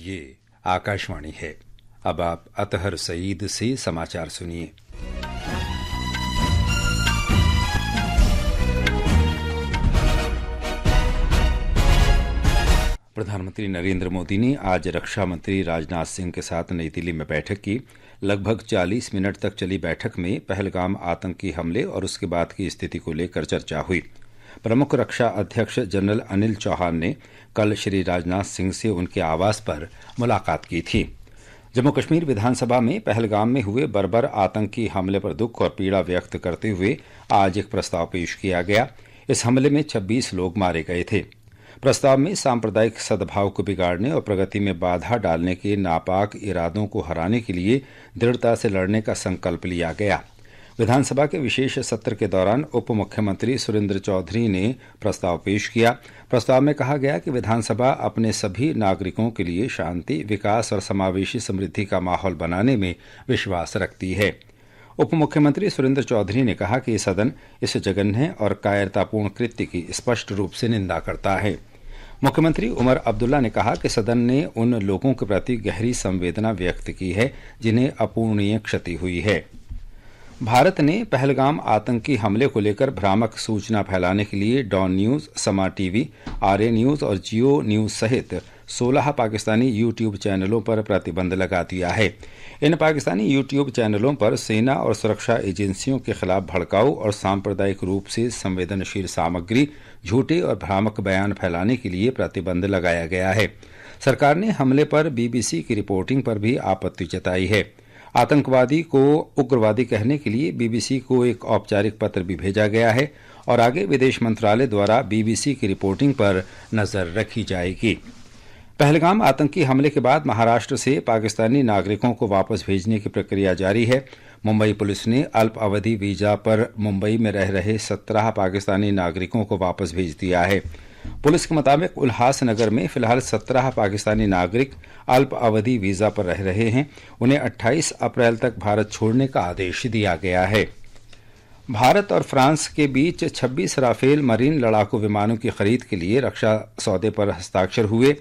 ये आकाशवाणी है। अब आप अतहर सईद से समाचार सुनिए। प्रधानमंत्री नरेंद्र मोदी ने आज रक्षा मंत्री राजनाथ सिंह के साथ नई दिल्ली में बैठक की। लगभग 40 मिनट तक चली बैठक में पहलगाम आतंकी हमले और उसके बाद की स्थिति को लेकर चर्चा हुई। प्रमुख रक्षा अध्यक्ष जनरल अनिल चौहान ने कल श्री राजनाथ सिंह से उनके आवास पर मुलाकात की थी। जम्मू कश्मीर विधानसभा में पहलगाम में हुए बर्बर आतंकी हमले पर दुख और पीड़ा व्यक्त करते हुए आज एक प्रस्ताव पेश किया गया। इस हमले में 26 लोग मारे गए थे। प्रस्ताव में सांप्रदायिक सद्भाव को बिगाड़ने और प्रगति में बाधा डालने के नापाक इरादों को हराने के लिए दृढ़ता से लड़ने का संकल्प लिया गया। विधानसभा के विशेष सत्र के दौरान उप मुख्यमंत्री सुरेंद्र चौधरी ने प्रस्ताव पेश किया। प्रस्ताव में कहा गया कि विधानसभा अपने सभी नागरिकों के लिए शांति, विकास और समावेशी समृद्धि का माहौल बनाने में विश्वास रखती है। उप मुख्यमंत्री सुरेंद्र चौधरी ने कहा कि सदन इस जघन्य और कायरतापूर्ण कृत्य की स्पष्ट रूप से निंदा करता है। मुख्यमंत्री उमर अब्दुल्ला ने कहा कि सदन ने उन लोगों के प्रति गहरी संवेदना व्यक्त की है जिन्हें अपूर्णीय क्षति हुई है। भारत ने पहलगाम आतंकी हमले को लेकर भ्रामक सूचना फैलाने के लिए डॉन न्यूज, समा टीवी, आरए न्यूज और जियो न्यूज सहित 16 पाकिस्तानी यूट्यूब चैनलों पर प्रतिबंध लगा दिया है। इन पाकिस्तानी यूट्यूब चैनलों पर सेना और सुरक्षा एजेंसियों के खिलाफ भड़काऊ और सांप्रदायिक रूप से संवेदनशील सामग्री, झूठे और भ्रामक बयान फैलाने के लिए प्रतिबंध लगाया गया है। सरकार ने हमले पर बीबीसी की रिपोर्टिंग पर भी आपत्ति जताई है। आतंकवादी को उग्रवादी कहने के लिए बीबीसी को एक औपचारिक पत्र भी भेजा गया है और आगे विदेश मंत्रालय द्वारा बीबीसी की रिपोर्टिंग पर नजर रखी जाएगी। पहलगाम आतंकी हमले के बाद महाराष्ट्र से पाकिस्तानी नागरिकों को वापस भेजने की प्रक्रिया जारी है। मुंबई पुलिस ने अल्प अवधि वीजा पर मुंबई में रह रहे 17 पाकिस्तानी नागरिकों को वापस भेज दिया है। पुलिस के मुताबिक उल्हासनगर में फिलहाल 17 पाकिस्तानी नागरिक अल्प अवधि वीजा पर रह रहे हैं। उन्हें 28 अप्रैल तक भारत छोड़ने का आदेश दिया गया है। भारत और फ्रांस के बीच 26 राफेल मरीन लड़ाकू विमानों की खरीद के लिए रक्षा सौदे पर हस्ताक्षर हुए।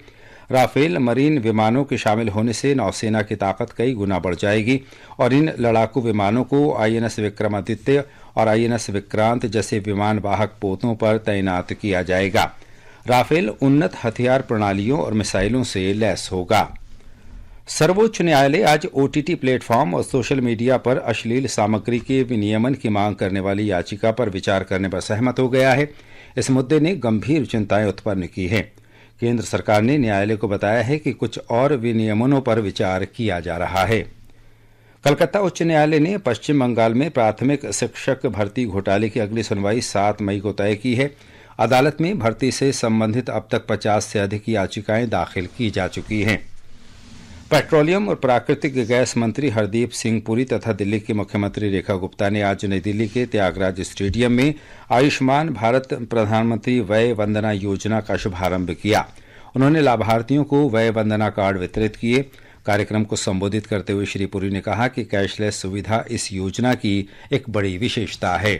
राफेल मरीन विमानों के शामिल होने से नौसेना की ताकत कई गुना बढ़ जाएगी और इन लड़ाकू विमानों को आईएनएस विक्रमादित्य और आईएनएस विक्रांत जैसे विमान वाहक पोतों पर तैनात किया जाएगा। राफेल उन्नत हथियार प्रणालियों और मिसाइलों से लैस होगा। सर्वोच्च न्यायालय आज ओटीटी प्लेटफॉर्म और सोशल मीडिया पर अश्लील सामग्री के विनियमन की मांग करने वाली याचिका पर विचार करने पर सहमत हो गया है। इस मुद्दे ने गंभीर चिंताएं उत्पन्न की हैं। केंद्र सरकार ने न्यायालय को बताया है कि कुछ और विनियमनों पर विचार किया जा रहा है। कलकत्ता उच्च न्यायालय ने पश्चिम बंगाल में प्राथमिक शिक्षक भर्ती घोटाले की अगली सुनवाई 7 मई को तय की है। अदालत में भर्ती से संबंधित अब तक 50 से अधिक याचिकाएं दाखिल की जा चुकी हैं। पेट्रोलियम और प्राकृतिक गैस मंत्री हरदीप सिंह पुरी तथा दिल्ली की मुख्यमंत्री रेखा गुप्ता ने आज नई दिल्ली के त्यागराज स्टेडियम में आयुष्मान भारत प्रधानमंत्री वय वंदना योजना का शुभारंभ किया। उन्होंने लाभार्थियों को वय वंदना कार्ड वितरित किए। कार्यक्रम को संबोधित करते हुए श्री पुरी ने कहा कि कैशलेस सुविधा इस योजना की एक बड़ी विशेषता है।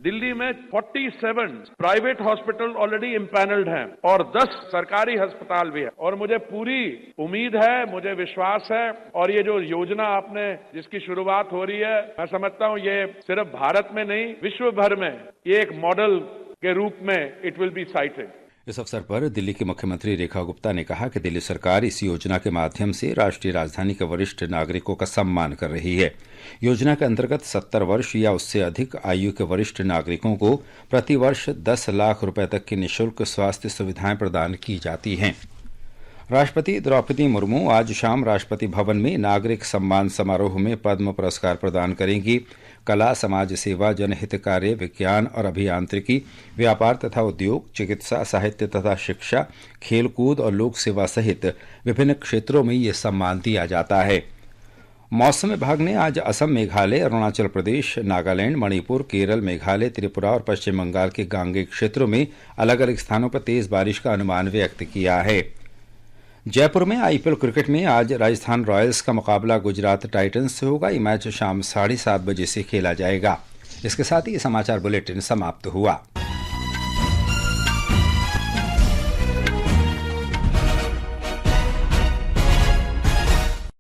दिल्ली में 47 प्राइवेट हॉस्पिटल ऑलरेडी इम्पैनल्ड हैं और 10 सरकारी अस्पताल भी है और मुझे पूरी उम्मीद है, मुझे विश्वास है और ये जो योजना आपने जिसकी शुरुआत हो रही है, मैं समझता हूँ ये सिर्फ भारत में नहीं विश्व भर में ये एक मॉडल के रूप में इट विल बी साइटेड। इस अवसर पर दिल्ली की मुख्यमंत्री रेखा गुप्ता ने कहा कि दिल्ली सरकार इस योजना के माध्यम से राष्ट्रीय राजधानी के वरिष्ठ नागरिकों का सम्मान कर रही है। योजना के अंतर्गत 70 वर्ष या उससे अधिक आयु के वरिष्ठ नागरिकों को प्रति वर्ष 10 लाख रुपए तक की निःशुल्क स्वास्थ्य सुविधाएं प्रदान की जाती हैं। राष्ट्रपति द्रौपदी मुर्मू आज शाम राष्ट्रपति भवन में नागरिक सम्मान समारोह में पद्म पुरस्कार प्रदान करेंगी। कला, समाज सेवा, जनहित कार्य, विज्ञान और अभियांत्रिकी, व्यापार तथा उद्योग, चिकित्सा, साहित्य तथा शिक्षा, खेलकूद और लोक सेवा सहित विभिन्न क्षेत्रों में ये सम्मान दिया जाता है। मौसम विभाग ने आज असम, मेघालय, अरुणाचल प्रदेश, नागालैंड, मणिपुर, केरल, मेघालय, त्रिपुरा और पश्चिम बंगाल के गांगे क्षेत्रों में अलग अलग स्थानों पर तेज बारिश का अनुमान व्यक्त किया है। जयपुर में आईपीएल क्रिकेट में आज राजस्थान रॉयल्स का मुकाबला गुजरात टाइटंस से होगा। ये मैच शाम 7:30 बजे से खेला जाएगा। इसके साथ ही समाचार बुलेटिन समाप्त हुआ।